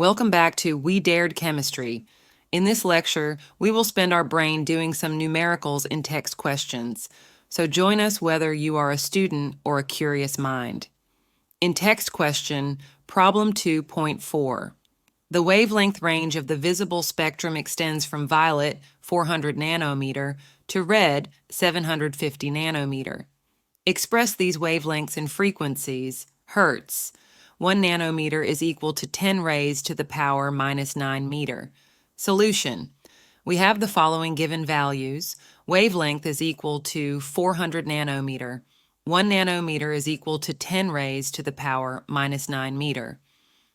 Welcome back to We Dared Chemistry. In this lecture, we will spend our brain doing some numericals in text questions, so join us whether you are a student or a curious mind. In text question, problem 2.4. The wavelength range of the visible spectrum extends from violet, 400 nanometer, to red, 750 nanometer. Express these wavelengths in frequencies, hertz. 1 nanometer is equal to 10 raised to the power minus 9 meter. Solution. We have the following given values. Wavelength is equal to 400 nanometer. 1 nanometer is equal to 10 raised to the power minus 9 meter.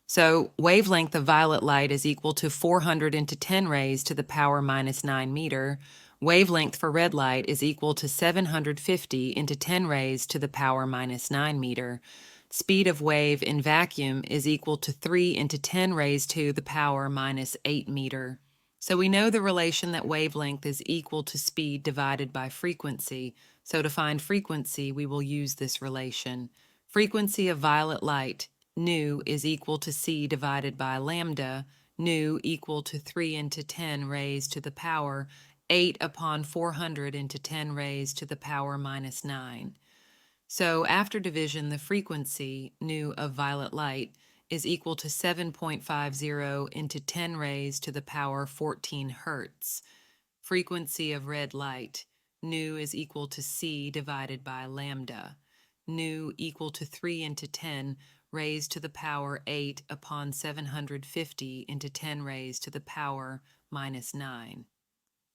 So wavelength of violet light is equal to 400 into 10 raised to the power minus 9 meter. Wavelength for red light is equal to 750 into 10 raised to the power minus 9 meter. Speed of wave in vacuum is equal to 3 into 10 raised to the power minus 8 meter. So we know the relation that wavelength is equal to speed divided by frequency. So to find frequency, we will use this relation. Frequency of violet light, nu, is equal to c divided by lambda, nu equal to 3 into 10 raised to the power 8 upon 400 into 10 raised to the power minus 9. So after division, the frequency, nu, of violet light is equal to 7.50 into 10 raised to the power 14 hertz. Frequency of red light, nu, is equal to c divided by lambda. Nu equal to 3 into 10 raised to the power 8 upon 750 into 10 raised to the power minus 9.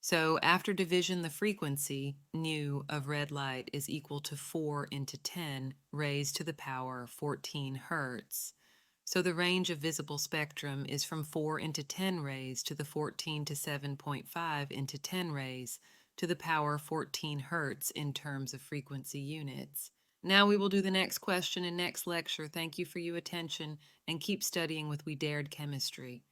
So after division, the frequency, nu, of red light is equal to 4 into 10 raised to the power 14 hertz. So the range of visible spectrum is from 4 into 10 raised to the 14 to 7.5 into 10 raised to the power 14 hertz in terms of frequency units. Now we will do the next question in next lecture. Thank you for your attention and keep studying with We Dared Chemistry.